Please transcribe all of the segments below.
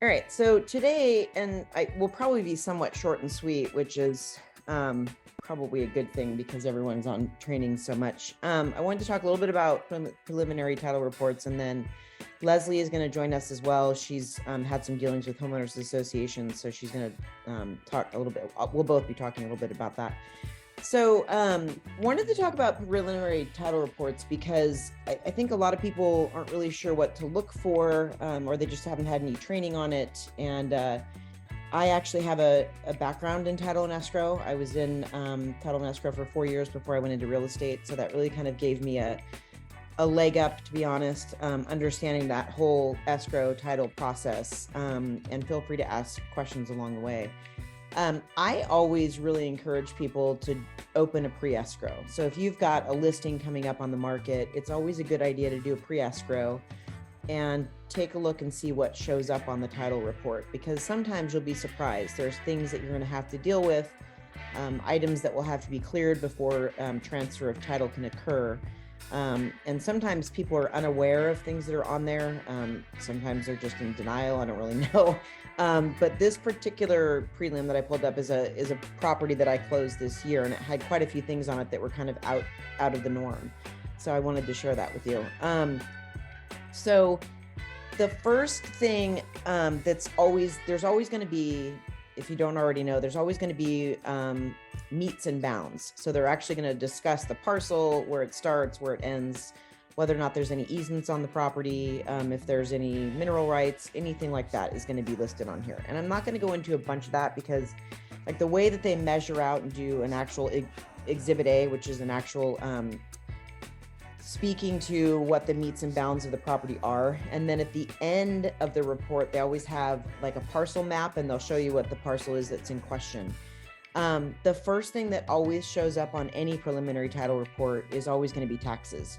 All right, so today, and I will probably be somewhat short and sweet, which is probably a good thing because everyone's on training so much. I wanted to talk a little bit about preliminary title reports, and then Leslie is going to join us as well. She's had some dealings with homeowners associations, so she's going to talk a little bit. We'll both be talking a little bit about that. So wanted to talk about preliminary title reports because I think a lot of people aren't really sure what to look for, or they just haven't had any training on it. And I actually have a background in title and escrow. I was in title and escrow for 4 years before I went into real estate. So that really kind of gave me a leg up, to be honest, understanding that whole escrow title process, and feel free to ask questions along the way. I always really encourage people to open a pre-escrow. So if you've got a listing coming up on the market, it's always a good idea to do a pre-escrow and take a look and see what shows up on the title report, because sometimes you'll be surprised. There's things that you're going to have to deal with, items that will have to be cleared before transfer of title can occur. And sometimes people are unaware of things that are on there. Sometimes they're just in denial. I don't really know. But this particular prelim that I pulled up is a property that I closed this year, and it had quite a few things on it that were kind of out of the norm. So I wanted to share that with you. So the first thing there's always going to be, if you don't already know, there's always going to be meets and bounds. So they're actually going to discuss the parcel, where it starts, where it ends, whether or not there's any easements on the property, if there's any mineral rights, anything like that is going to be listed on here. And I'm not going to go into a bunch of that because like the way that they measure out and do an actual exhibit A, which is an actual speaking to what the meets and bounds of the property are. And then at the end of the report, they always have like a parcel map, and they'll show you what the parcel is that's in question. The first thing that always shows up on any preliminary title report is always going to be taxes.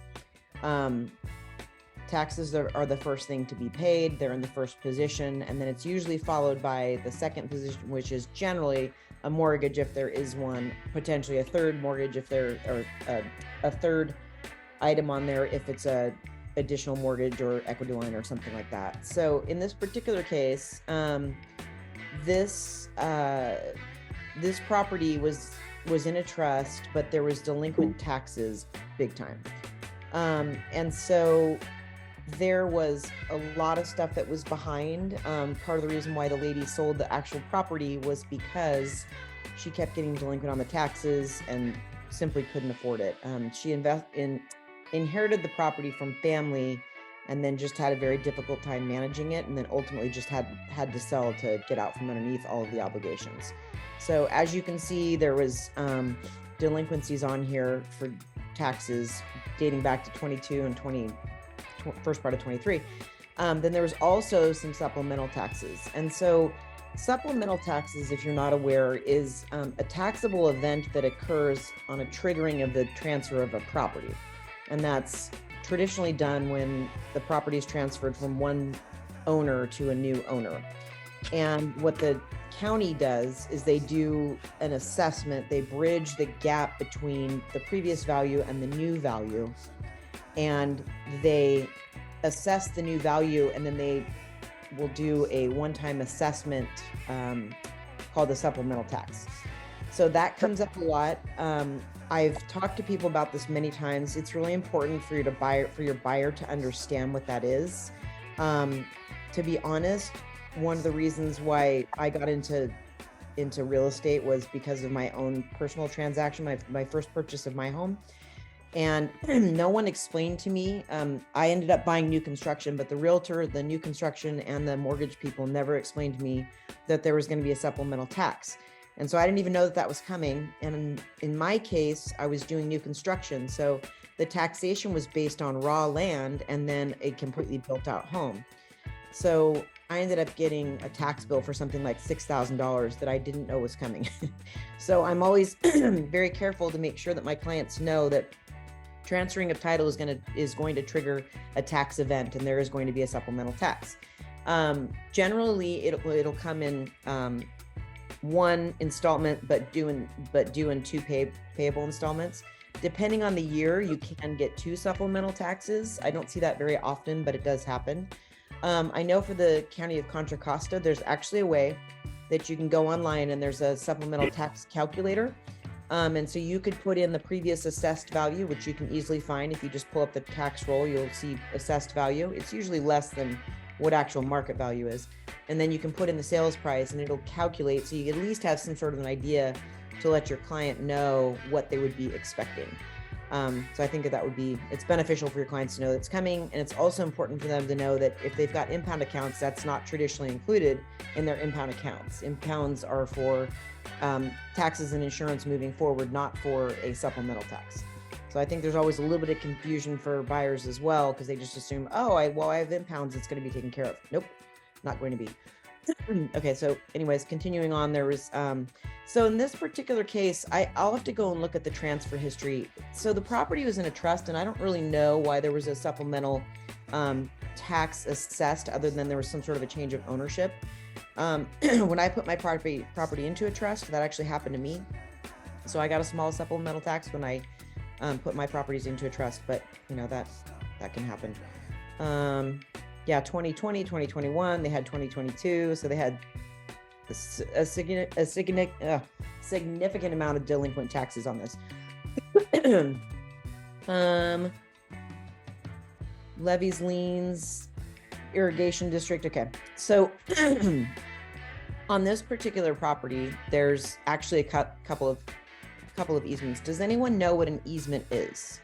Taxes are the first thing to be paid. They're in the first position, and then it's usually followed by the second position, which is generally a mortgage if there is one, potentially a third mortgage if there, or a third item on there if it's a additional mortgage or equity line or something like that. So in this particular case, this property was in a trust, but there was delinquent taxes big time. And so there was a lot of stuff that was behind. Part of the reason why the lady sold the actual property was because she kept getting delinquent on the taxes and simply couldn't afford it. She inherited the property from family and then just had a very difficult time managing it, and then ultimately just had to sell to get out from underneath all of the obligations. So as you can see, there was delinquencies on here for taxes dating back to 22 and first part of 23. Then there was also some supplemental taxes. And so supplemental taxes, if you're not aware, is a taxable event that occurs on a triggering of the transfer of a property. And that's traditionally done when the property is transferred from one owner to a new owner. And what the county does is they do an assessment. They bridge the gap between the previous value and the new value, and they assess the new value, and then they will do a one-time assessment called the supplemental tax. So that comes up a lot. I've talked to people about this many times. It's really important for your buyer to understand what that is. To be honest, one of the reasons why I got into real estate was because of my own personal transaction, my first purchase of my home. And no one explained to me. I ended up buying new construction, but the realtor, the new construction, and the mortgage people never explained to me that there was going to be a supplemental tax. And so I didn't even know that was coming. And in my case, I was doing new construction. So the taxation was based on raw land and then a completely built out home. So I ended up getting a tax bill for something like $6,000 that I didn't know was coming. So I'm always very careful to make sure that my clients know that transferring of title is going to trigger a tax event, and there is going to be a supplemental tax. Generally, it'll come in one installment, but due in two payable installments. Depending on the year, you can get two supplemental taxes. I don't see that very often, but it does happen. I know for the County of Contra Costa, there's actually a way that you can go online and there's a supplemental tax calculator. And so you could put in the previous assessed value, which you can easily find. If you just pull up the tax roll, you'll see assessed value. It's usually less than what actual market value is. And then you can put in the sales price and it'll calculate. So you at least have some sort of an idea to let your client know what they would be expecting. So I think that would be, it's beneficial for your clients to know that's coming. And it's also important for them to know that if they've got impound accounts, that's not traditionally included in their impound accounts. Impounds are for taxes and insurance moving forward, not for a supplemental tax. So I think there's always a little bit of confusion for buyers as well, because they just assume, oh, I have impounds, it's going to be taken care of. Nope, not going to be. Okay, so anyways, continuing on, there was, so in this particular case, I'll have to go and look at the transfer history. So the property was in a trust, and I don't really know why there was a supplemental tax assessed, other than there was some sort of a change of ownership. When I put my property into a trust, that actually happened to me. So I got a small supplemental tax when I put my properties into a trust, but you know, that can happen. Yeah, 2020, 2021, they had 2022. So they had a significant amount of delinquent taxes on this. Levies, liens, irrigation district. Okay. So on this particular property, there's actually a couple of easements. Does anyone know what an easement is?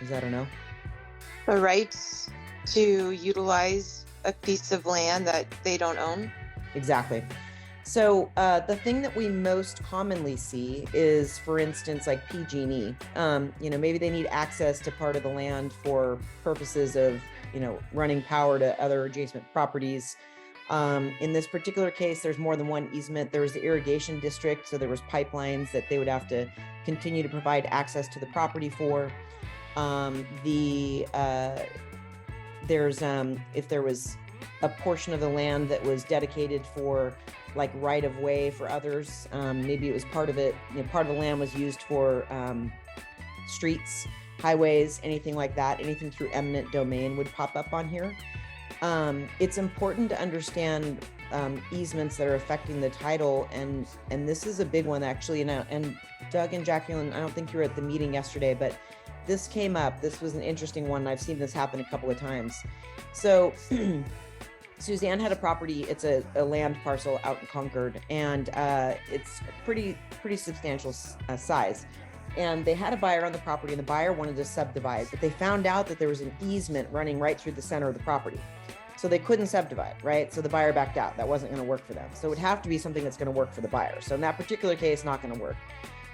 Is that a no? The rights to utilize a piece of land that they don't own. Exactly. So the thing that we most commonly see is, for instance, like PG&E. You know, maybe they need access to part of the land for purposes of, you know, running power to other adjacent properties. In this particular case, there's more than one easement. There was the irrigation district, so there was pipelines that they would have to continue to provide access to the property for. If there was a portion of the land that was dedicated for like right of way for others, maybe it was part of it, you know, part of the land was used for streets, highways, anything like that. Anything through eminent domain would pop up on here. It's important to understand easements that are affecting the title, and this is a big one actually. And Doug and Jacqueline, I don't think you were at the meeting yesterday, but this came up. This was an interesting one. I've seen this happen a couple of times. So Suzanne had a property. It's a land parcel out in Concord, and it's pretty substantial size. And they had a buyer on the property, and the buyer wanted to subdivide, but they found out that there was an easement running right through the center of the property. So they couldn't subdivide, right? So the buyer backed out. That wasn't going to work for them. So it would have to be something that's going to work for the buyer. So in that particular case, not going to work.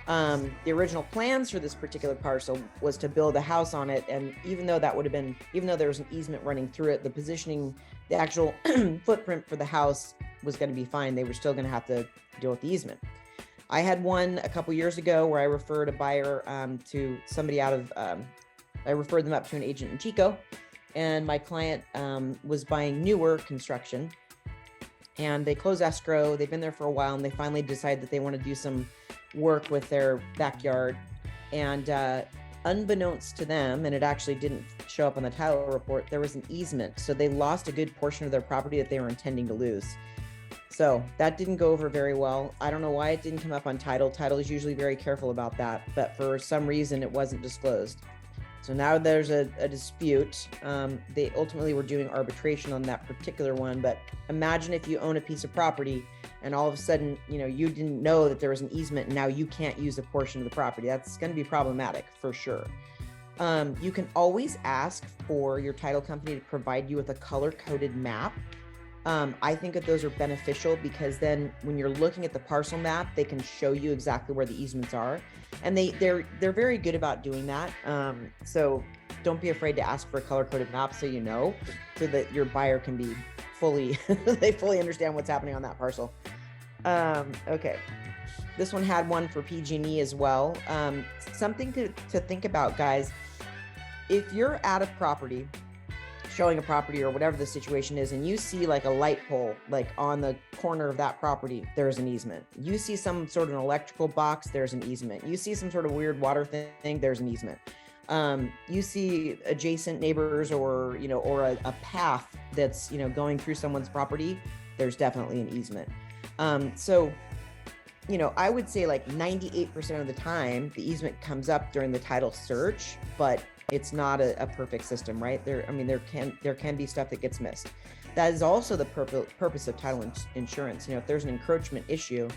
The original plans for this particular parcel was to build a house on it. And even though there was an easement running through it, the positioning, the actual footprint for the house was going to be fine. They were still going to have to deal with the easement. I had one a couple years ago where I referred a buyer to somebody I referred them up to an agent in Chico, and my client was buying newer construction, and they closed escrow. They've been there for a while, and they finally decided that they want to do some work with their backyard. And unbeknownst to them, and it actually didn't show up on the title report, there was an easement. So they lost a good portion of their property that they were intending to lose. So that didn't go over very well. I don't know why it didn't come up on title. Title is usually very careful about that, but for some reason it wasn't disclosed. So now there's a dispute. They ultimately were doing arbitration on that particular one, but imagine if you own a piece of property and all of a sudden, you know, you didn't know that there was an easement and now you can't use a portion of the property. That's going to be problematic for sure. You can always ask for your title company to provide you with a color-coded map. I think that those are beneficial because then when you're looking at the parcel map, they can show you exactly where the easements are. And they're very good about doing that. So don't be afraid to ask for a color-coded map so you know, so that your buyer can be they fully understand what's happening on that parcel. Okay. This one had one for PG&E as well. Something to think about, guys. If you're at a property, showing a property or whatever the situation is, and you see like a light pole, like on the corner of that property, there's an easement. You see some sort of an electrical box, there's an easement. You see some sort of weird water thing, there's an easement. You see adjacent neighbors or, or a path that's, going through someone's property, there's definitely an easement. So, I would say like 98% of the time, the easement comes up during the title search, but it's not a perfect system, right? There can be stuff that gets missed. That is also the purpose of title insurance. If there's an encroachment issue,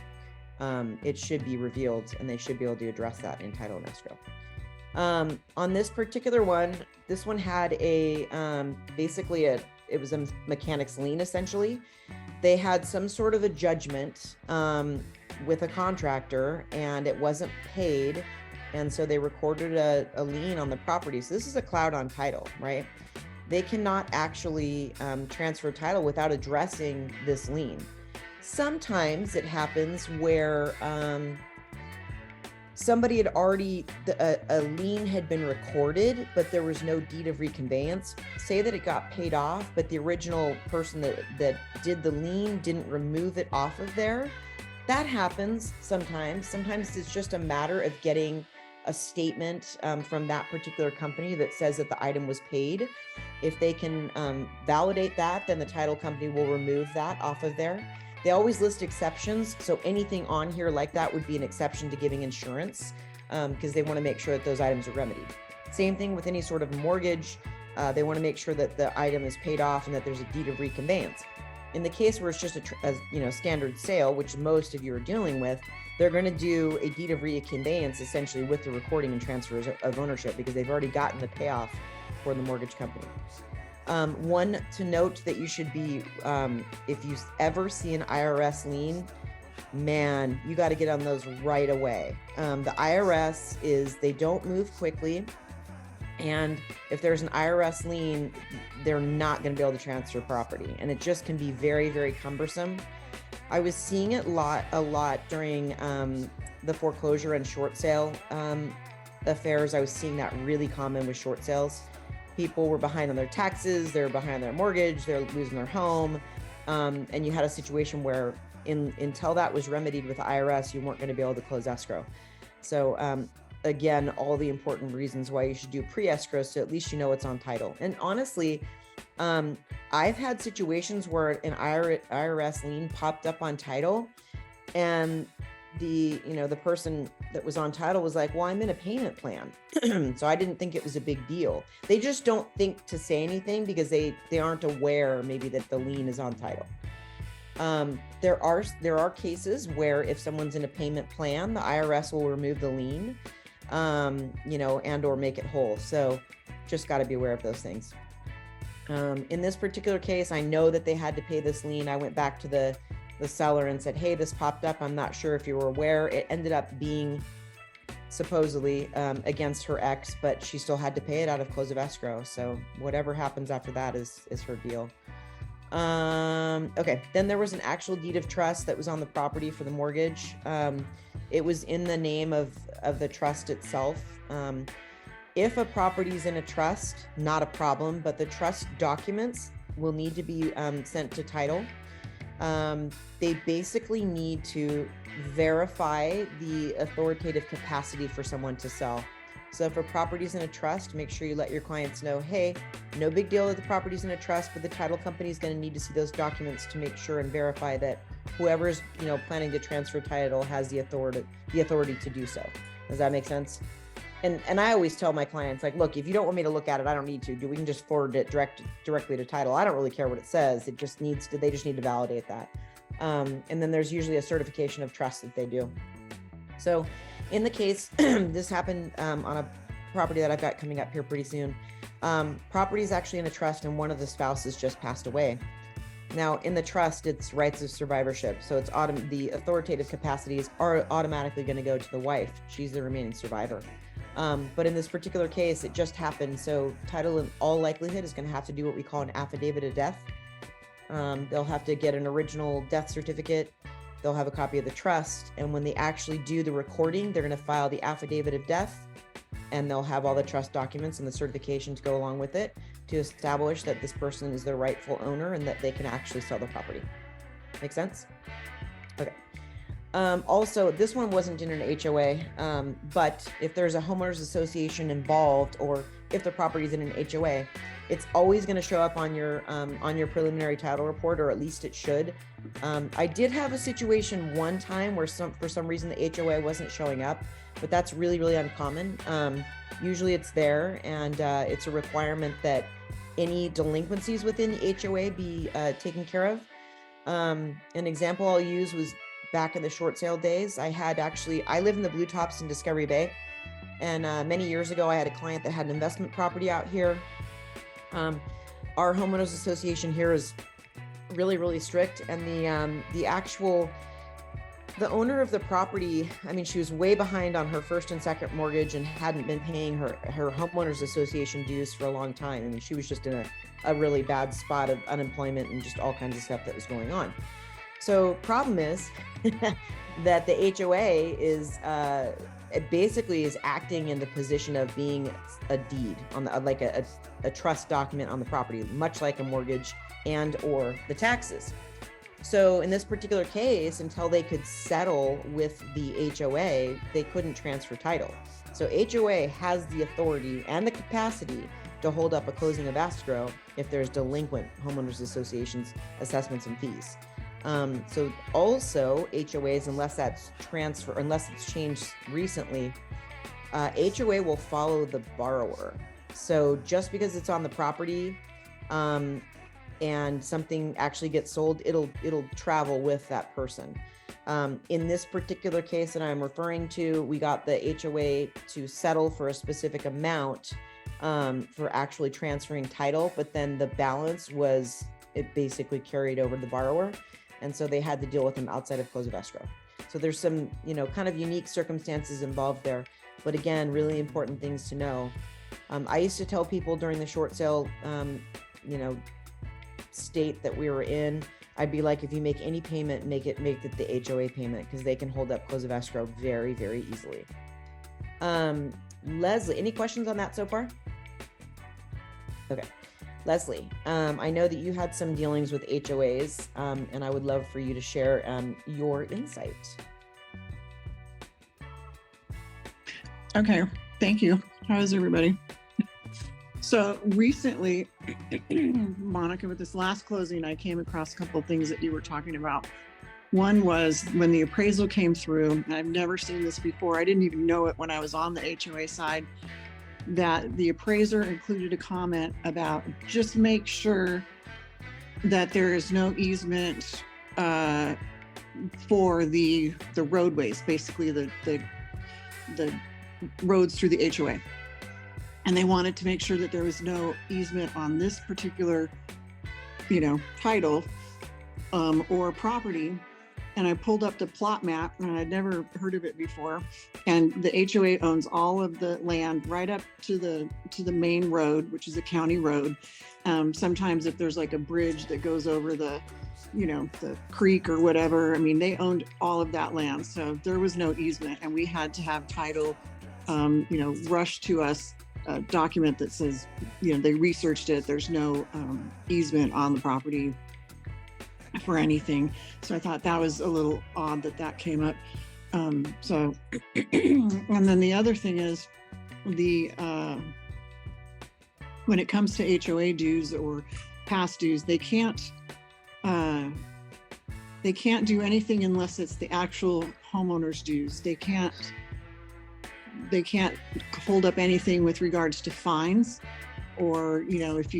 it should be revealed, and they should be able to address that in title and escrow. On this particular one, this one had basically it was a mechanic's lien, essentially. They had some sort of a judgment with a contractor, and it wasn't paid. And so they recorded a lien on the property. So this is a cloud on title, right? They cannot actually transfer title without addressing this lien. Sometimes it happens where somebody had already, a lien had been recorded, but there was no deed of reconveyance. Say that it got paid off, but the original person that did the lien didn't remove it off of there. That happens sometimes. Sometimes it's just a matter of getting a statement from that particular company that says that the item was paid. If they can validate that, then the title company will remove that off of there. They always list exceptions, so anything on here like that would be an exception to giving insurance, because they want to make sure that those items are remedied. Same thing with any sort of mortgage. They want to make sure that the item is paid off and that there's a deed of reconveyance. In the case where it's just a standard sale, which most of you are dealing with, they're going to do a deed of reconveyance essentially with the recording and transfers of ownership, because they've already gotten the payoff for the mortgage company. One to note that you should be, if you ever see an IRS lien, man, you got to get on those right away. The IRS they don't move quickly. And if there's an IRS lien, they're not going to be able to transfer property. And it just can be very, very cumbersome. I was seeing it a lot during the foreclosure and short sale affairs. I was seeing that really common with short sales. People were behind on their taxes, they're behind on their mortgage, they're losing their home. And you had a situation where until that was remedied with the IRS, you weren't going to be able to close escrow. So again, all the important reasons why you should do pre-escrow, so at least you know it's on title. And honestly, I've had situations where an IRS lien popped up on title, and the person that was on title was like, well, I'm in a payment plan. So I didn't think it was a big deal. They just don't think to say anything because they aren't aware maybe that the lien is on title. There are cases where if someone's in a payment plan, the IRS will remove the lien, and or make it whole. So just got to be aware of those things. In this particular case, I know that they had to pay this lien. I went back to the seller and said, hey, this popped up. I'm not sure if you were aware. It ended up being supposedly against her ex, but she still had to pay it out of close of escrow. So whatever happens after that is her deal. Okay. Then there was an actual deed of trust that was on the property for the mortgage. It was in the name of the trust itself. If a property is in a trust, not a problem, but the trust documents will need to be sent to title. They basically need to verify the authoritative capacity for someone to sell. So if a property's in a trust, make sure you let your clients know, hey, no big deal that the property's in a trust, but the title company is going to need to see those documents to make sure and verify that whoever's, planning to transfer title has the authority to do so. Does that make sense? And I always tell my clients, like, look, if you don't want me to look at it, I don't need to. We can just forward it directly to title. I don't really care what it says. They just need to validate that. And then there's usually a certification of trust that they do. So in the case, this happened on a property that I've got coming up here pretty soon. Property is actually in a trust and one of the spouses just passed away. Now in the trust, it's rights of survivorship. So it's the authoritative capacities are automatically going to go to the wife. She's the remaining survivor. But in this particular case, it just happened. So title in all likelihood is going to have to do what we call an affidavit of death. They'll have to get an original death certificate. They'll have a copy of the trust. And when they actually do the recording, they're going to file the affidavit of death, and they'll have all the trust documents and the certification to go along with it to establish that this person is the rightful owner and that they can actually sell the property. Make sense? Okay. Also, this one wasn't in an HOA, but if there's a homeowners association involved, or if the property is in an HOA, it's always going to show up on your preliminary title report, or at least it should. I did have a situation one time where for some reason the HOA wasn't showing up, but that's really, really uncommon. Usually it's there, and it's a requirement that any delinquencies within the HOA be taken care of. An example I'll use was back in the short sale days. I live in the Blue Tops in Discovery Bay. And many years ago, I had a client that had an investment property out here. Our homeowners association here is really, really strict. And the owner of the property, I mean, she was way behind on her first and second mortgage and hadn't been paying her homeowners association dues for a long time. I mean, she was just in a really bad spot of unemployment and just all kinds of stuff that was going on. So problem is that the HOA it basically is acting in the position of being a deed on like a trust document on the property, much like a mortgage and or the taxes. So in this particular case, until they could settle with the HOA, they couldn't transfer title. So HOA has the authority and the capacity to hold up a closing of escrow if there's delinquent homeowners associations assessments and fees. So also HOAs, unless it's changed recently, HOA will follow the borrower. So just because it's on the property, and something actually gets sold, it'll travel with that person. In this particular case that I'm referring to, we got the HOA to settle for a specific amount, for actually transferring title, but then the balance it basically carried over to the borrower. And so they had to deal with them outside of close of escrow. So there's some, kind of unique circumstances involved there. But again, really important things to know. I used to tell people during the short sale, state that we were in, I'd be like, if you make any payment, make it the HOA payment, because they can hold up close of escrow very, very easily. Leslie, any questions on that so far? Okay. Leslie, I know that you had some dealings with HOAs, and I would love for you to share your insight. Okay, thank you. How is everybody? So recently, Monica, with this last closing, I came across a couple of things that you were talking about. One was when the appraisal came through, and I've never seen this before. I didn't even know it when I was on the HOA side, that the appraiser included a comment about just make sure that there is no easement for the roadways, basically the roads through the HOA. And they wanted to make sure that there was no easement on this particular, title or property. And I pulled up the plot map, and I'd never heard of it before. And the HOA owns all of the land right up to the main road, which is a county road. Sometimes if there's like a bridge that goes over the creek or whatever, I mean, they owned all of that land. So there was no easement, and we had to have title, rushed to us a document that says, they researched it. There's no easement on the property for anything. So I thought that was a little odd that came up. And then the other thing is when it comes to HOA dues or past dues, they can't do anything unless it's the actual homeowner's dues. They can't hold up anything with regards to fines, or if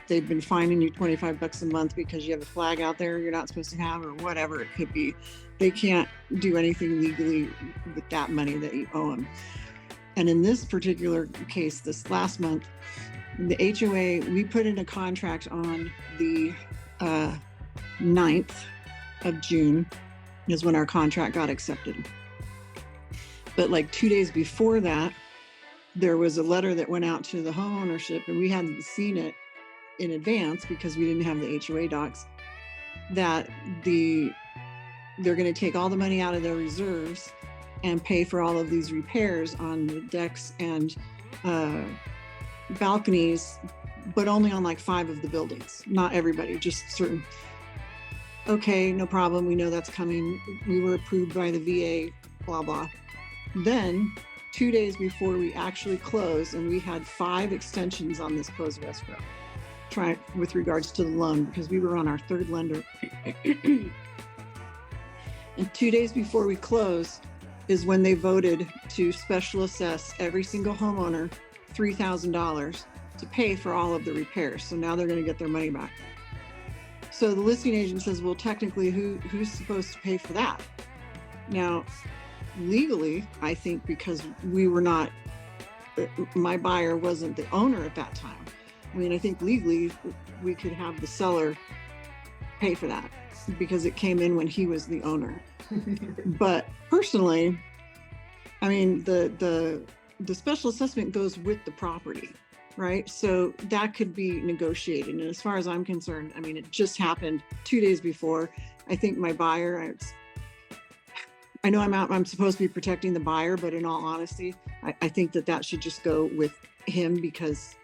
they've been fining you $25 a month because you have a flag out there you're not supposed to have, or whatever it could be. They can't do anything legally with that money that you owe them. And in this particular case, this last month, the HOA, we put in a contract on the 9th of June is when our contract got accepted. But like 2 days before that, there was a letter that went out to the homeownership, and we hadn't seen it in advance because we didn't have the HOA docs, that they're going to take all the money out of their reserves and pay for all of these repairs on the decks and balconies, but only on like 5 of the buildings, not everybody, just certain. okay, no problem. We know that's coming. We were approved by the VA, blah, blah. Then 2 days before we actually closed, and we had 5 extensions on this close of escrow, with regards to the loan, because we were on our 3rd lender. And 2 days before we closed is when they voted to special assess every single homeowner $3,000 to pay for all of the repairs. So now they're going to get their money back. So the listing agent says, well, technically, who's supposed to pay for that? Now, legally, I think because we were not, my buyer wasn't the owner at that time. I mean, I think legally we could have the seller pay for that because it came in when he was the owner. But personally, I mean, the special assessment goes with the property, right? So that could be negotiated. And as far as I'm concerned, I mean, it just happened 2 days before. I think my buyer, I know I'm supposed to be protecting the buyer, but in all honesty, I think that should just go with him because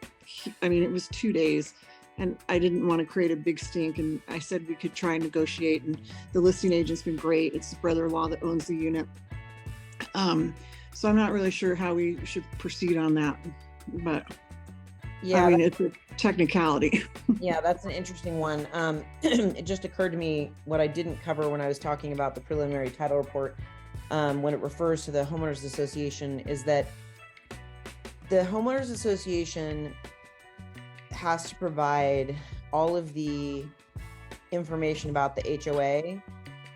it was 2 days and I didn't want to create a big stink. And I said we could try and negotiate, and the listing agent's been great. It's his brother-in-law that owns the unit. So I'm not really sure how we should proceed on that, but yeah, I mean, it's a technicality. Yeah, that's an interesting one. It just occurred to me what I didn't cover when I was talking about the preliminary title report, when it refers to the homeowners association, is that the homeowners association has to provide all of the information about the HOA,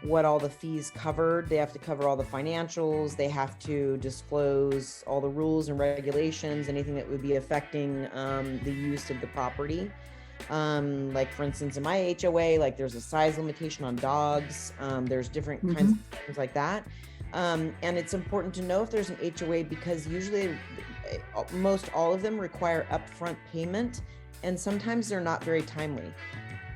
what all the fees covered. They have to cover all the financials. They have to disclose all the rules and regulations, anything that would be affecting the use of the property. Like for instance, in my HOA, like there's a size limitation on dogs. There's different kinds of things like that. And it's important to know if there's an HOA because usually most all of them require upfront payment, and sometimes they're not very timely.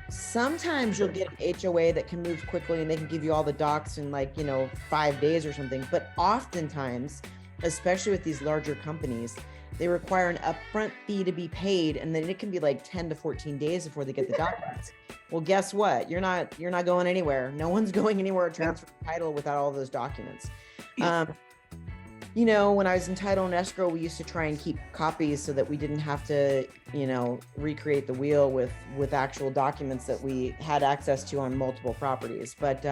Sometimes you'll get an HOA that can move quickly and they can give you all the docs in 5 days or something. But oftentimes, especially with these larger companies, they require an upfront fee to be paid, and then it can be like 10 to 14 days before they get the documents. Well, guess what? You're not going anywhere. No one's going anywhere to transfer title without all those documents. When I was in title and escrow, we used to try and keep copies so that we didn't have to, recreate the wheel with actual documents that we had access to on multiple properties. But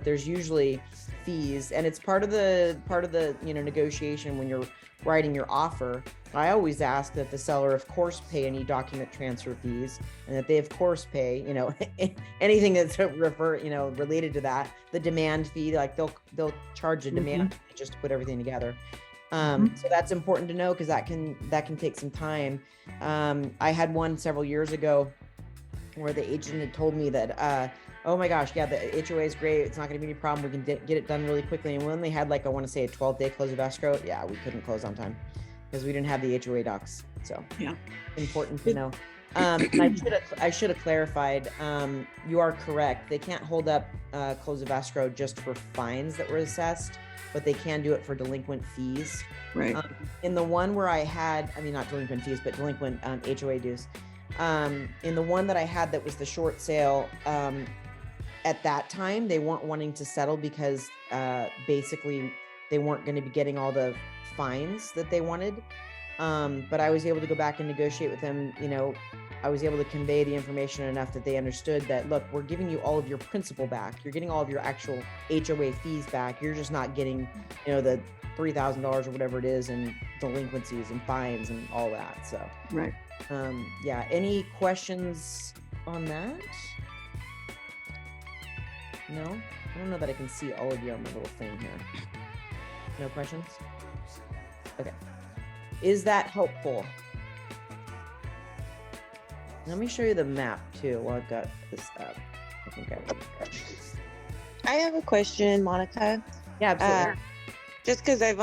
there's usually fees, and it's part of the negotiation when you're writing your offer. I always ask that the seller, of course, pay any document transfer fees, and that they, of course, pay, anything that's related to that. The demand fee, like they'll charge a demand fee just to put everything together. So that's important to know because that can take some time. I had one several years ago where the agent had told me that, oh my gosh, yeah, the HOA is great. It's not going to be any problem. We can get it done really quickly. And when they had I want to say a 12-day close of escrow, yeah, we couldn't close on time because we didn't have the HOA docs. So yeah, important to know. I should have clarified. You are correct. They can't hold up close of escrow just for fines that were assessed, but they can do it for delinquent fees. Right. In the one where I had, not delinquent fees, but delinquent HOA dues. In the one that I had that was the short sale, at that time, they weren't wanting to settle because basically they weren't going to be getting all the fines that they wanted. But I was able to go back and negotiate with them. I was able to convey the information enough that they understood that, look, we're giving you all of your principal back. You're getting all of your actual HOA fees back. You're just not getting, the $3,000 or whatever it is in delinquencies and fines and all that. So, right. Yeah. Any questions on that? No? I don't know that I can see all of you on my little thing here. No questions? Okay. Is that helpful? Let me show you the map too while I've got this up. I think I have a question, Monica. Yeah, absolutely. Just because I've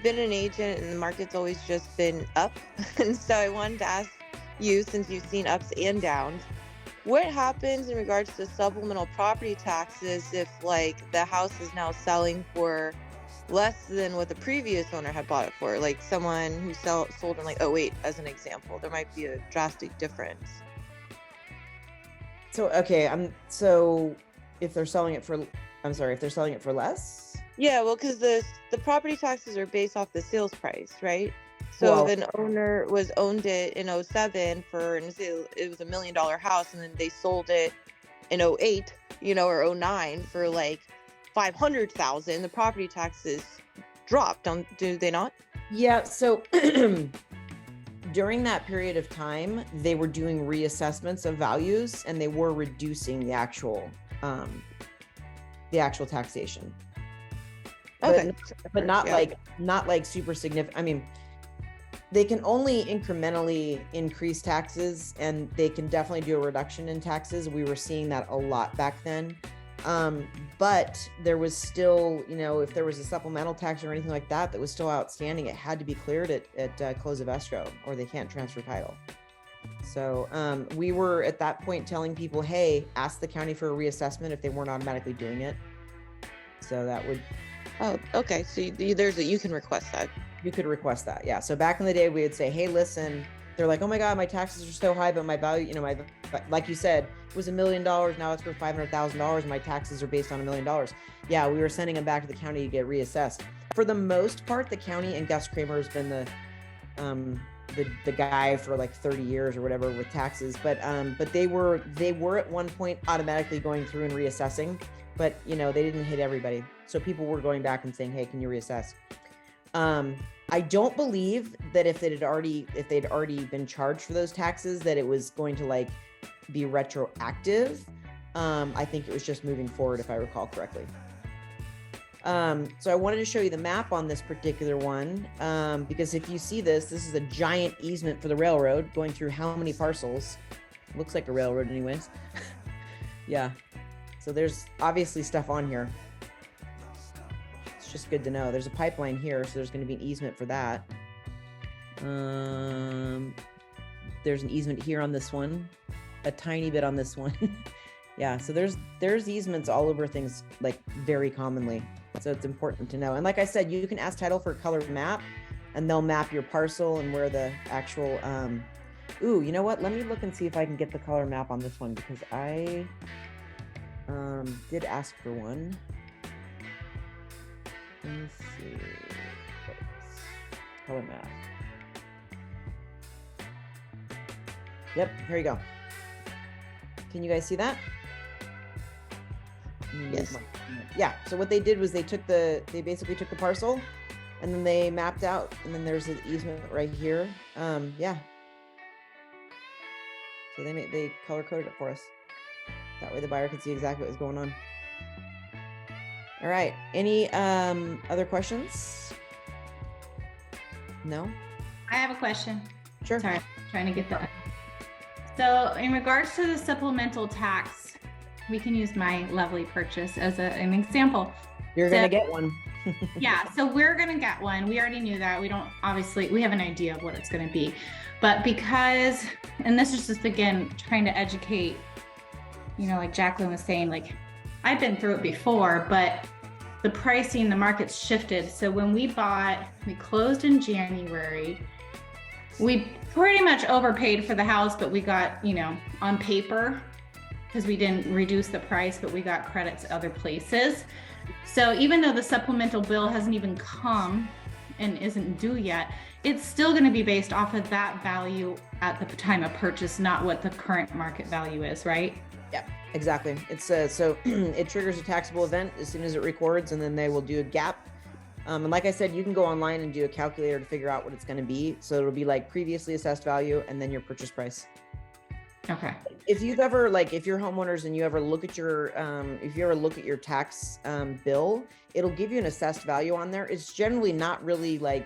been an agent and the market's always just been up. And so I wanted to ask you, since you've seen ups and downs, what happens in regards to supplemental property taxes if the house is now selling for less than what the previous owner had bought it for, like someone who sold in 2008 as an example? There might be a drastic difference. So okay, so If they're selling it for, I'm sorry, if they're selling it for less? Yeah, well, because the property taxes are based off the sales price, right? So Well, if an owner owned it in 07 for, and say it was $1 million house, and then they sold it in 08, or 09 for like 500,000, the property taxes drop, do they not? yeah. So during that period of time, they were doing reassessments of values, and they were reducing the actual taxation. Okay. But not Yeah. not like super significant. I mean, they can only incrementally increase taxes, and they can definitely do a reduction in taxes. We were seeing that a lot back then. But there was still, if there was a supplemental tax or anything like that was still outstanding, it had to be cleared at close of escrow, or they can't transfer title. So we were at that point telling people, hey, ask the county for a reassessment if they weren't automatically doing it. So that would. Oh, okay. So you can request that. You could request that. Yeah. So back in the day, we would say, hey, listen, they're like, oh my God, my taxes are so high, but my value, like you said, it was $1 million. Now it's worth $500,000. My taxes are based on $1 million. Yeah. We were sending them back to the county to get reassessed. For the most part, the county, and Gus Kramer has been the guy for like 30 years or whatever with taxes. But they were at one point automatically going through and reassessing, but they didn't hit everybody. So people were going back and saying, hey, can you reassess? I don't believe that if they'd already been charged for those taxes, that it was going to like be retroactive. I think it was just moving forward, if I recall correctly. So I wanted to show you the map on this particular one, because if you see this is a giant easement for the railroad going through how many parcels? Looks like a railroad anyways. Yeah. So there's obviously stuff on here. It's just good to know. There's a pipeline here, so there's going to be an easement for that. There's an easement here on this one, a tiny bit on this one. Yeah, so there's easements all over things, like very commonly. So it's important to know. And like I said, you can ask title for a color map, and they'll map your parcel and where the actual ooh, you know what? Let me look and see if I can get the color map on this one, because I did ask for one. Let's see. Color map. Yep, here you go. Can you guys see that? Yes. Yeah, so what they did was they basically took the parcel, and then they mapped out, and then there's an easement right here. Yeah. So they color coded it for us. That way the buyer could see exactly what was going on. All right. Any other questions? No? I have a question. Sure. Sorry, I'm trying to get that. So in regards to the supplemental tax, we can use my lovely purchase as an example. You're going to get one. Yeah, so we're going to get one. We already knew that. We have an idea of what it's going to be. But because, and this is just, again, trying to educate, like Jacqueline was saying, like, I've been through it before, but the pricing, the market's shifted. So when we closed in January, we pretty much overpaid for the house, but we got, on paper, because we didn't reduce the price, but we got credits other places. So even though the supplemental bill hasn't even come and isn't due yet, it's still going to be based off of that value at the time of purchase, not what the current market value is, right? Yeah, exactly. It's so it triggers a taxable event as soon as it records, and then they will do a gap. And like I said, you can go online and do a calculator to figure out what it's going to be. So it'll be like previously assessed value and then your purchase price. Okay. If you've ever, like, if you're homeowners and you ever look at your, if you ever look at your tax bill, it'll give you an assessed value on there. It's generally not really like,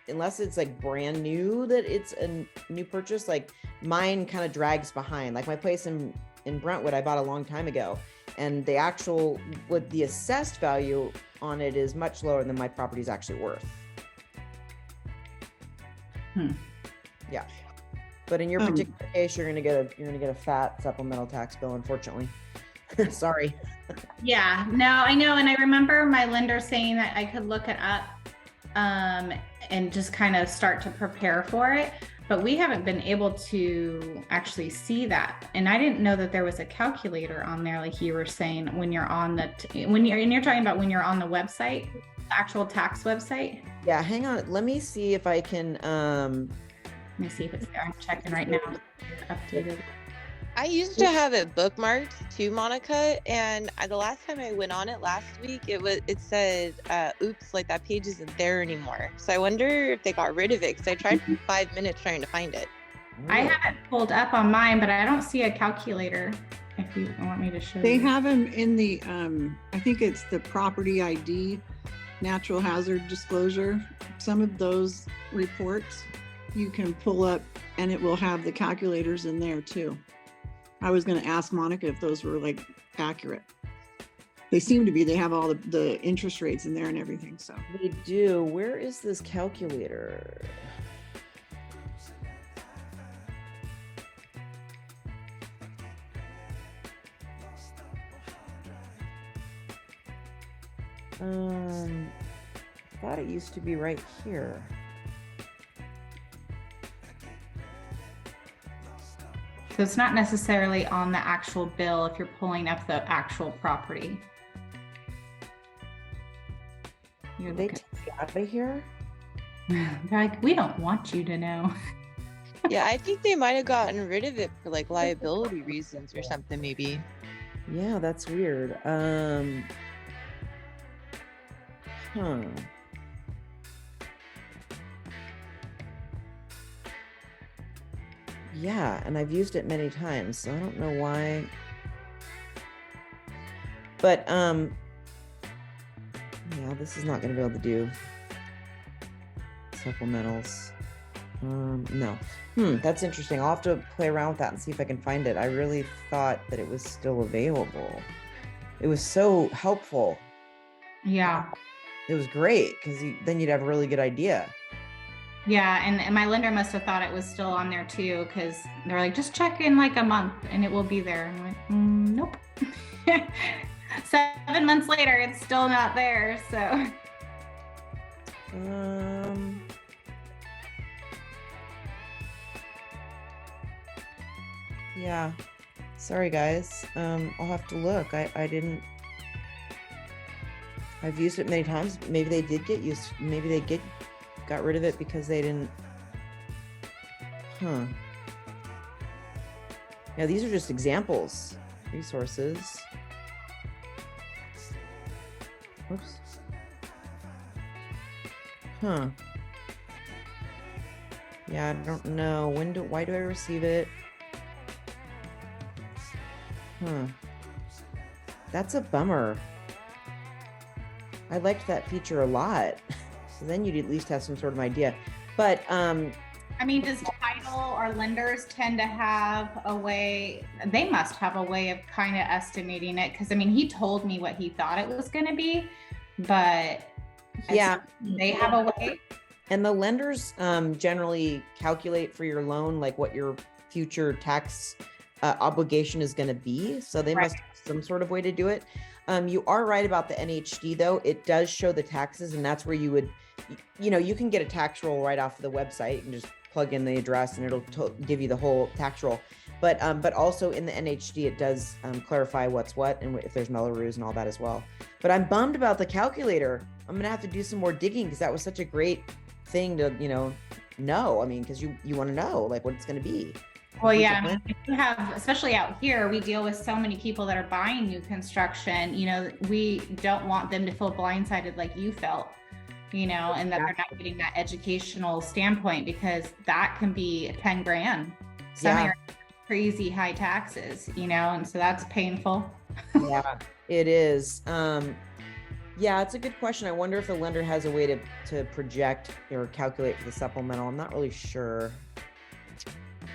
unless it's like brand new that it's a new purchase. Like mine kind of drags behind. Like my place in Brentwood, I bought a long time ago, and the actual, what the assessed value on it is much lower than my property's actually worth. Yeah. But in your particular case, you're gonna get a fat supplemental tax bill, unfortunately. Sorry. Yeah, no, I know. And I remember my lender saying that I could look it up and just kind of start to prepare for it. but we haven't been able to actually see that. And I didn't know that there was a calculator on there, like you were saying, when you're on the, you're talking about when you're on the website, the actual tax website. Yeah, hang on. Let me see if I can, Let me see if it's there. I'm checking right now. Updated. I used to have it bookmarked too, Monica, and the last time I went on it last week, it said, oops, like that page isn't there anymore. So I wonder if they got rid of it, because I tried for 5 minutes trying to find it. I have it pulled up on mine, but I don't see a calculator. If you want me to show They you. have them in the, I think it's the property ID, natural hazard disclosure. Some of those reports you can pull up and it will have the calculators in there too. I was going to ask Monica if those were like accurate. They seem to be. They have all the interest rates in there and everything. So they do. Where is this calculator? I thought it used to be right here. So it's not necessarily on the actual bill if you're pulling up the actual property. Did they take it out of here? They're like, we don't want you to know. Yeah, I think they might have gotten rid of it for like liability reasons or something, maybe. Yeah, that's weird. Huh. Yeah, and I've used it many times, so I don't know why. But yeah, this is not going to be able to do supplementals. No. That's interesting. I'll have to play around with that and see if I can find it. I really thought that it was still available. It was so helpful. Yeah. It was great because then you'd have a really good idea. Yeah, and my lender must have thought it was still on there too, because they're like, just check in like a month and it will be there. And I'm like, nope. 7 months later, it's still not there. So. Yeah. Sorry, guys. I'll have to look. I've used it many times. Maybe they did get used. Maybe they got rid of it because they didn't. Yeah, these are just examples. Resources. Oops. Yeah, I don't know. Why do I receive it? That's a bummer. I liked that feature a lot. So then you'd at least have some sort of idea. But I mean, does title or lenders tend to have a way, they must have a way of kind of estimating it? Because I mean, he told me what he thought it was going to be, but yeah, they have a way. And the lenders generally calculate for your loan, like what your future tax obligation is going to be. So they must have some sort of way to do it. You are right about the NHD though. It does show the taxes, and that's where you would, you can get a tax roll right off of the website and just plug in the address and it'll give you the whole tax roll. But also in the NHD, it does clarify what's what and if there's Melrose and all that as well. But I'm bummed about the calculator. I'm going to have to do some more digging because that was such a great thing to, know. I mean, because you want to know like what it's going to be. Well, yeah, I mean, you have, especially out here, we deal with so many people that are buying new construction. We don't want them to feel blindsided like you felt, and that they're not getting that educational standpoint, because that can be 10 grand. Some of your crazy high taxes, and so that's painful. Yeah, it is. Yeah, it's a good question. I wonder if the lender has a way to project or calculate for the supplemental. I'm not really sure.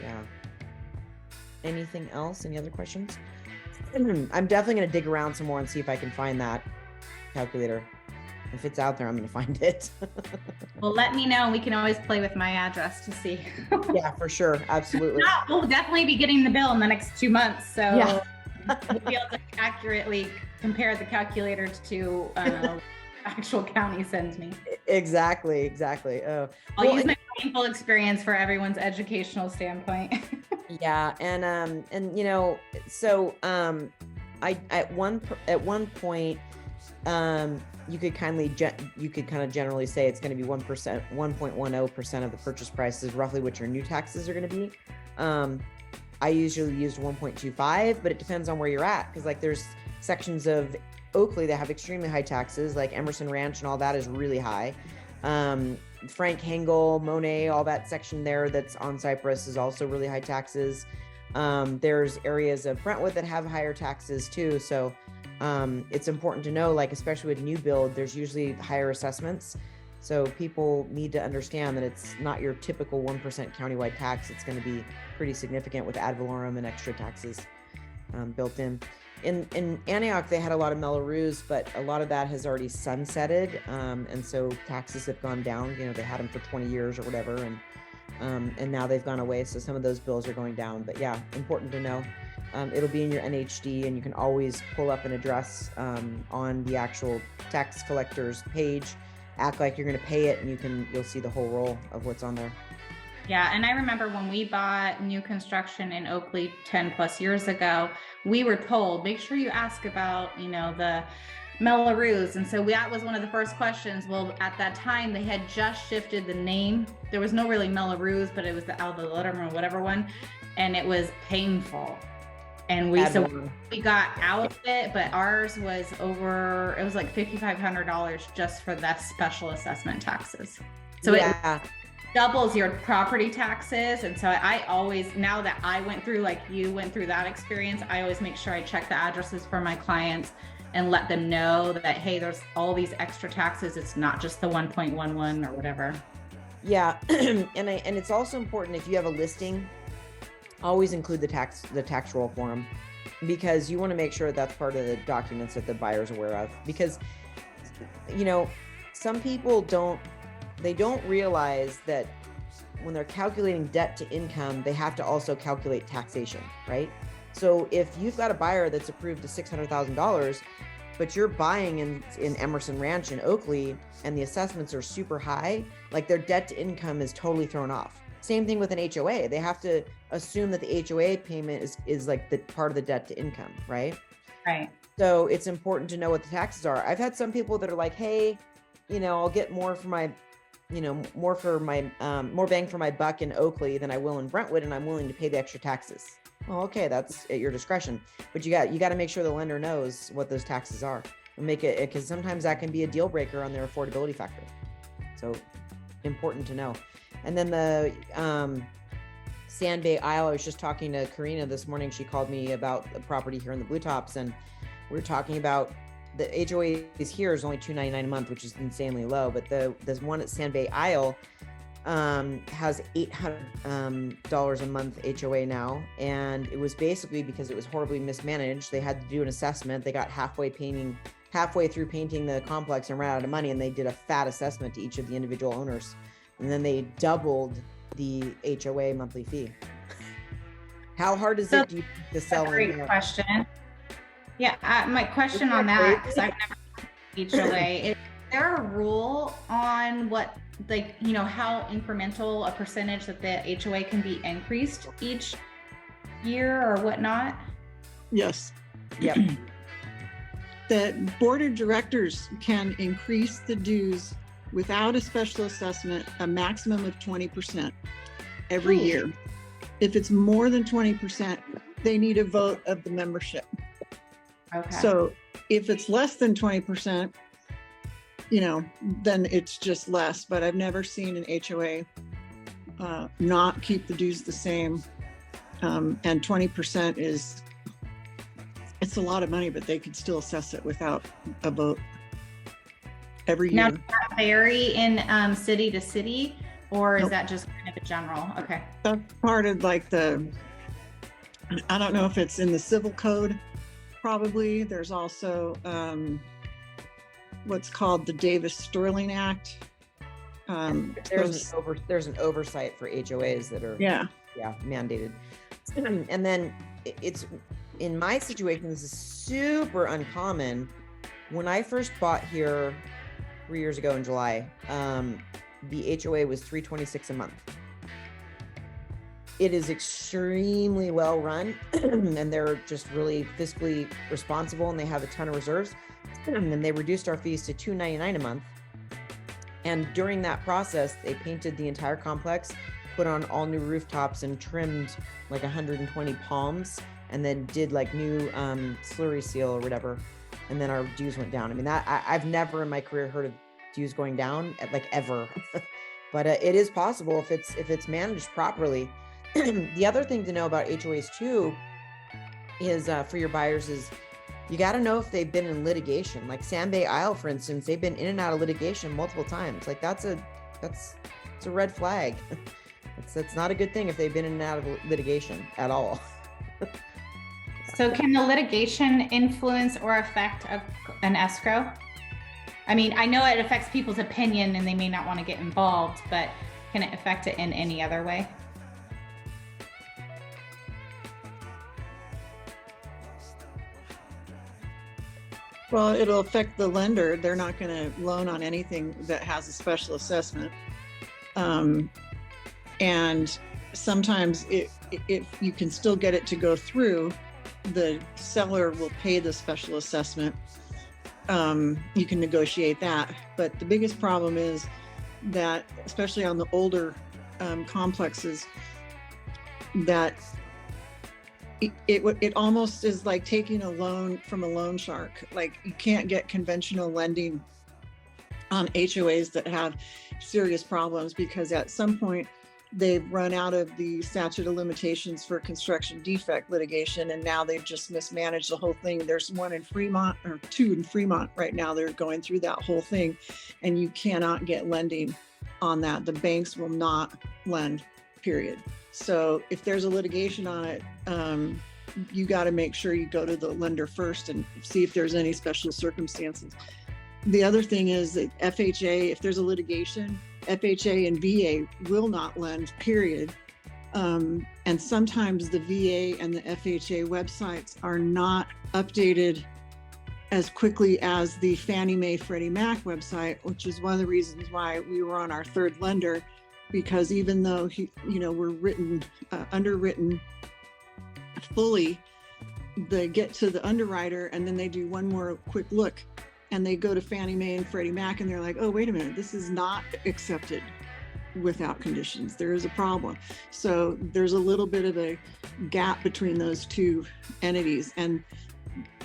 Yeah. Anything else? Any other questions? I'm definitely going to dig around some more and see if I can find that calculator. If it's out there, I'm going to find it. Well, let me know. We can always play with my address to see. Yeah, for sure. Absolutely. We'll definitely be getting the bill in the next 2 months. So yeah. We'll be able to accurately compare the calculator to actual county sends me. Exactly. Oh, I'll well, use and- my painful experience for everyone's educational standpoint. yeah. And you know, so, I, at one point, you could kind of generally say it's going to be 1%, 1.10% of the purchase price is roughly what your new taxes are going to be. I usually use 1.25, but it depends on where you're at. Cause like there's sections of Oakley that have extremely high taxes, like Emerson Ranch and all that is really high. Frank Hengel, Monet, all that section there that's on Cypress is also really high taxes. There's areas of Brentwood that have higher taxes too. So it's important to know, like, especially with new build, there's usually higher assessments. So people need to understand that it's not your typical 1% countywide tax. It's going to be pretty significant with ad valorem and extra taxes built in. In Antioch, they had a lot of Melleroos, but a lot of that has already sunsetted. And so taxes have gone down. You know, they had them for 20 years or whatever. And now they've gone away. So some of those bills are going down. But yeah, important to know. It'll be in your NHD, and you can always pull up an address on the actual tax collector's page. Act like you're going to pay it, and you'll see the whole roll of what's on there. Yeah, and I remember when we bought new construction in Oakley 10 plus years ago, we were told, make sure you ask about, you know, the Melleroos. And so that was one of the first questions. Well, at that time, they had just shifted the name. There was no really Melleroos, but it was the Letterman or whatever one. And it was painful. And we got out of it, but ours was it was like $5,500 just for that special assessment taxes. So yeah. It doubles your property taxes. And so I always, now that I went through, like you went through that experience, I always make sure I check the addresses for my clients and let them know that, hey, there's all these extra taxes. It's not just the 1.11 or whatever. Yeah. And it's also important, if you have a listing, always include the tax roll for them, because you want to make sure that's part of the documents that the buyer's aware of. Because, you know, some people don't realize that when they're calculating debt to income, they have to also calculate taxation, right? So if you've got a buyer that's approved to $600,000, but you're buying in Emerson Ranch in Oakley and the assessments are super high, like their debt to income is totally thrown off. Same thing with an HOA. They have to assume that the HOA payment is like the part of the debt to income, right? Right. So it's important to know what the taxes are. I've had some people that are like, hey, you know, I'll get more for my, you know, more bang for my buck in Oakley than I will in Brentwood, and I'm willing to pay the extra taxes. Well, okay, that's at your discretion, but you got to make sure the lender knows what those taxes are and make it, because sometimes that can be a deal breaker on their affordability factor. So important to know. And then the Sand Bay Isle, I was just talking to Karina this morning. She called me about the property here in the Blue Tops, and we were talking about the HOA is here is only $299 a month, which is insanely low. But there's one at Sand Bay Isle has $800 a month HOA now, and it was basically because it was horribly mismanaged. They had to do an assessment. They got halfway through painting the complex and ran out of money, and they did a fat assessment to each of the individual owners, and then they doubled the HOA monthly fee. How hard is it to sell? Great question. Yeah, my question on that, because I've never done HOA, is there a rule on what, like, you know, how incremental a percentage that the HOA can be increased each year or whatnot? Yes. Yep. The board of directors can increase the dues without a special assessment, a maximum of 20% every year. If it's more than 20%, they need a vote of the membership. Okay. So if it's less than 20%, you know, then it's just less. But I've never seen an HOA not keep the dues the same. And 20% it's a lot of money, but they could still assess it without a vote every year. Now, does that vary in city to city, or is that just kind of a general? Okay. That's part of like I don't know if it's in the civil code, probably. There's also what's called the Davis-Sterling Act. There's an oversight for HOAs that are mandated. And then it's, in my situation, this is super uncommon. When I first bought here, 3 years ago in July, the HOA was $326 a month. It is extremely well run, and they're just really fiscally responsible, and they have a ton of reserves. And they reduced our fees to $299 a month. And during that process, they painted the entire complex, put on all new rooftops, and trimmed like 120 palms, and then did like new slurry seal or whatever. And then our dues went down. I mean, I've never in my career heard of dues going down, like ever. But it is possible if it's managed properly. The other thing to know about HOAs too is for your buyers is you got to know if they've been in litigation. Like Sand Bay Isle, for instance, they've been in and out of litigation multiple times. Like it's a red flag. It's not a good thing if they've been in and out of litigation at all. So can the litigation influence or affect an escrow? I mean, I know it affects people's opinion and they may not want to get involved, but can it affect it in any other way? Well, it'll affect the lender. They're not going to loan on anything that has a special assessment. And sometimes if you can still get it to go through, the seller will pay the special assessment. You can negotiate that. But the biggest problem is that, especially on the older complexes, that it almost is like taking a loan from a loan shark. Like you can't get conventional lending on HOAs that have serious problems, because at some point they've run out of the statute of limitations for construction defect litigation, and now they've just mismanaged the whole thing. There's one in Fremont, or two in Fremont right now. They're going through that whole thing, and you cannot get lending on that. The banks will not lend, period. So if there's a litigation on it, you got to make sure you go to the lender first and see if there's any special circumstances. The other thing is that FHA, if there's a litigation, FHA and VA will not lend, period. And sometimes the VA and the FHA websites are not updated as quickly as the Fannie Mae Freddie Mac website, which is one of the reasons why we were on our third lender, because even though we're underwritten fully, they get to the underwriter and then they do one more quick look, and they go to Fannie Mae and Freddie Mac and they're like, oh, wait a minute, this is not accepted without conditions. There is a problem. So there's a little bit of a gap between those two entities, and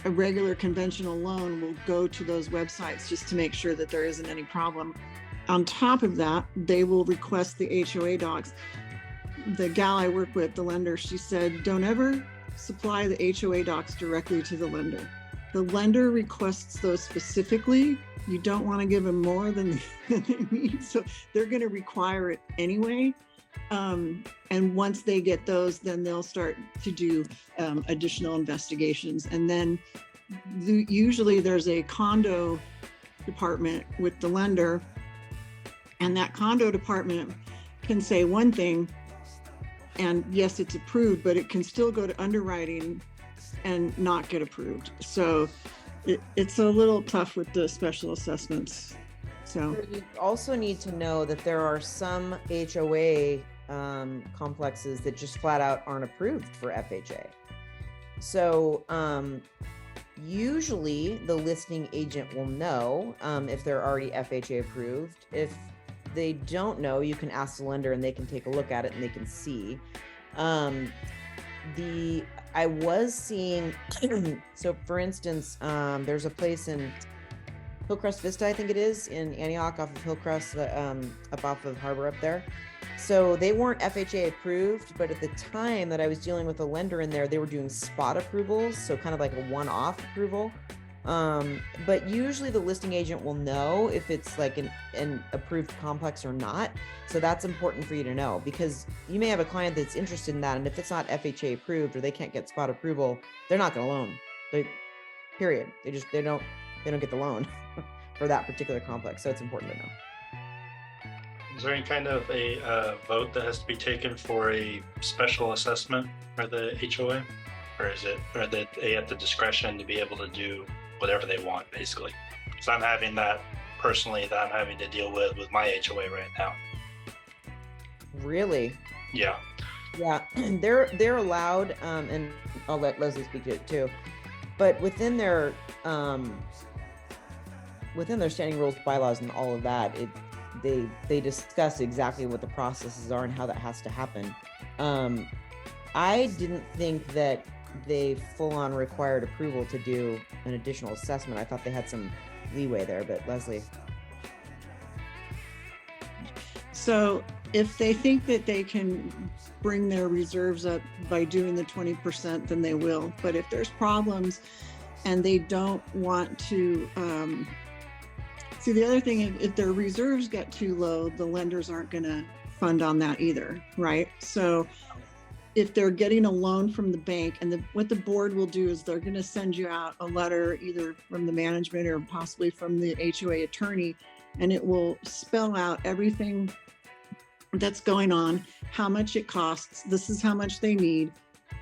a regular conventional loan will go to those websites just to make sure that there isn't any problem. On top of that, they will request the HOA docs. The gal I work with, the lender, she said, don't ever supply the HOA docs directly to the lender. The lender requests those specifically. You don't want to give them more than they need. So they're going to require it anyway. And once they get those, then they'll start to do additional investigations. And then usually there's a condo department with the lender, and that condo department can say one thing, and yes, it's approved, but it can still go to underwriting and not get approved. So it's a little tough with the special assessments. So you also need to know that there are some HOA complexes that just flat out aren't approved for FHA. So usually the listing agent will know if they're already FHA approved. If they don't know, you can ask the lender and they can take a look at it and they can see. I was seeing, so for instance, there's a place in Hillcrest Vista, I think it is, in Antioch off of Hillcrest, up off of Harbor up there. So they weren't FHA approved, but at the time that I was dealing with a lender in there, they were doing spot approvals, so kind of like a one-off approval. But usually the listing agent will know if it's like an approved complex or not. So that's important for you to know, because you may have a client that's interested in that, and if it's not FHA approved or they can't get spot approval, they're not going to loan. Period. They don't get the loan for that particular complex. So it's important to know. Is there any kind of a vote that has to be taken for a special assessment for the HOA, or are they at the discretion to be able to do whatever they want, basically? So I'm having that personally that I'm having to deal with my HOA right now. Really? Yeah. Yeah, they're allowed, and I'll let Leslie speak to it too. But within their standing rules, bylaws, and all of that, they discuss exactly what the processes are and how that has to happen. I didn't think that they full on required approval to do an additional assessment. I thought they had some leeway there, but Leslie. So if they think that they can bring their reserves up by doing the 20%, then they will. But if there's problems and they don't want to, see, the other thing, if their reserves get too low, the lenders aren't going to fund on that either, right? So if they're getting a loan from the bank, and what the board will do is they're going to send you out a letter either from the management or possibly from the HOA attorney, and it will spell out everything that's going on, how much it costs, this is how much they need,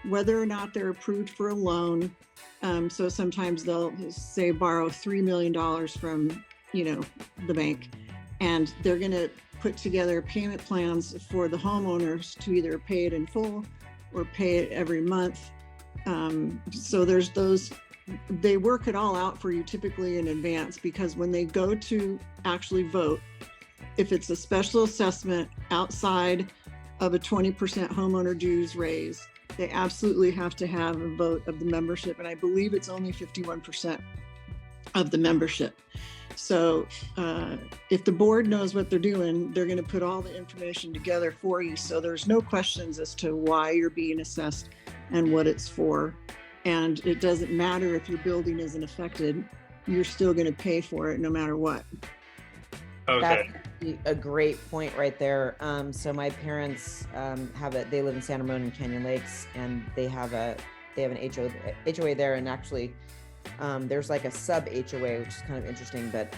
whether or not they're approved for a loan. So sometimes they'll say borrow $3 million from, the bank, and they're going to put together payment plans for the homeowners to either pay it in full or pay it every month. So there's those, they work it all out for you typically in advance, because when they go to actually vote, if it's a special assessment outside of a 20% homeowner dues raise, they absolutely have to have a vote of the membership. And I believe it's only 51% of the membership. So if the board knows what they're doing, they're going to put all the information together for you. So there's no questions as to why you're being assessed and what it's for. And it doesn't matter if your building isn't affected, you're still going to pay for it no matter what. Okay. That's a great point right there. So my parents they live in Santa Ramona and Canyon Lakes, and they have an HOA there, and actually there's like a sub HOA, which is kind of interesting, but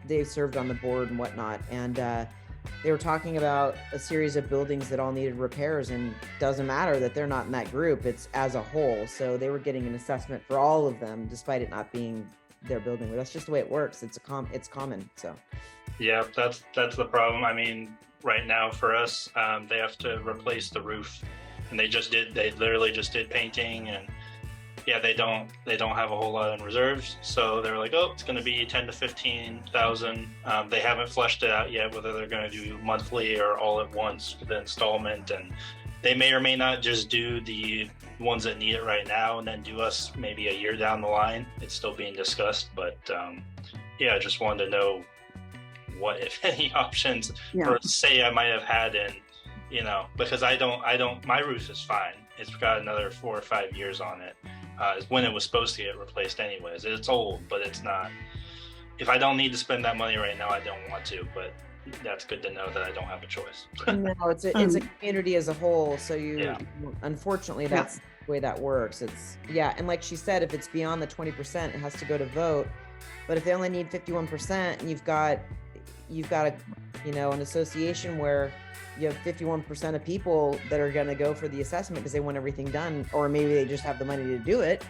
they served on the board and whatnot, and they were talking about a series of buildings that all needed repairs, and doesn't matter that they're not in that group, it's as a whole. So they were getting an assessment for all of them despite it not being their building. But that's just the way it works. It's common. So yeah, that's the problem. I mean, right now for us, they have to replace the roof, and they literally just did painting, and yeah, they don't have a whole lot in reserves, so they're like, oh, it's going to be 10 to 15,000. They haven't fleshed it out yet whether they're going to do monthly or all at once with the installment, and they may or may not just do the ones that need it right now and then do us maybe a year down the line. It's still being discussed, but yeah, I just wanted to know what, if any, options or say I might have had in, because I don't, my roof is fine. It's got another 4 or 5 years on it. Is when it was supposed to get replaced anyways. It's old, but it's not. If I don't need to spend that money right now, I don't want to, but that's good to know that I don't have a choice. No, it's a community as a whole. So unfortunately, that's the way that works. And like she said, if it's beyond the 20%, it has to go to vote. But if they only need 51%, and you've got an association where you have 51% of people that are going to go for the assessment because they want everything done, or maybe they just have the money to do it.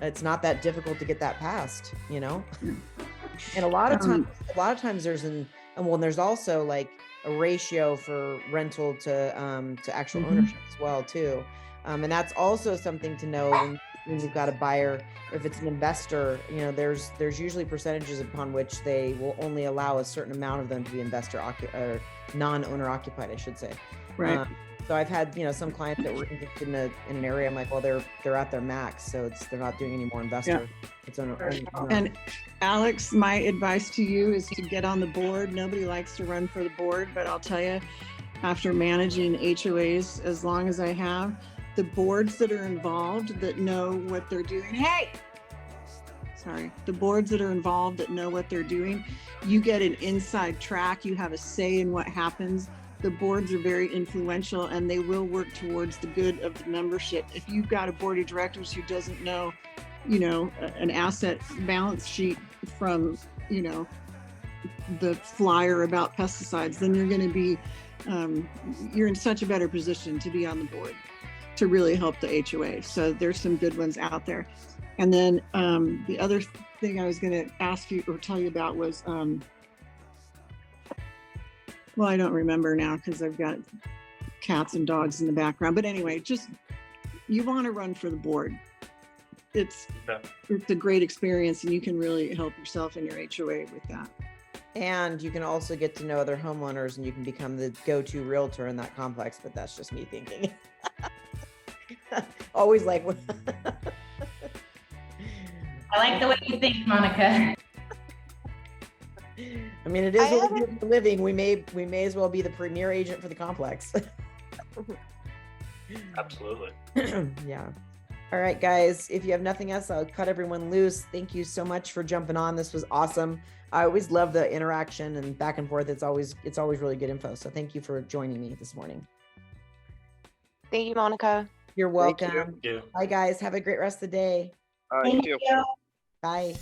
It's not that difficult to get that passed, And a lot of times there's also like a ratio for rental to actual ownership as well too. And that's also something to know when you've got a buyer. If it's an investor, there's usually percentages upon which they will only allow a certain amount of them to be or non-owner occupied, I should say. Right. So I've had, some clients that were interested in an area. I'm like, well, they're at their max, so they're not doing any more investor. Yeah. It's owner. And Alex, my advice to you is to get on the board. Nobody likes to run for the board, but I'll tell you, after managing HOAs as long as I have, the boards that are involved that know what they're doing. The boards that are involved that know what they're doing, you get an inside track. You have a say in what happens. The boards are very influential, and they will work towards the good of the membership. If you've got a board of directors who doesn't know, an asset balance sheet from, the flyer about pesticides, then you're going to be, you're in such a better position to be on the board to really help the HOA. So there's some good ones out there. And then the other thing I was going to ask you or tell you about was Well, I don't remember now because I've got cats and dogs in the background. But anyway, just you want to run for the board. It's a great experience, and you can really help yourself and your HOA with that. And you can also get to know other homeowners, and you can become the go-to realtor in that complex. But that's just me thinking. Always like. I like the way you think, Monica. I mean, it is what we do for a living. We may as well be the premier agent for the complex. Absolutely. Yeah. All right, guys. If you have nothing else, I'll cut everyone loose. Thank you so much for jumping on. This was awesome. I always love the interaction and back and forth. It's always really good info. So thank you for joining me this morning. Thank you, Monica. You're welcome. Thank you. Bye, guys. Have a great rest of the day. You too. Bye.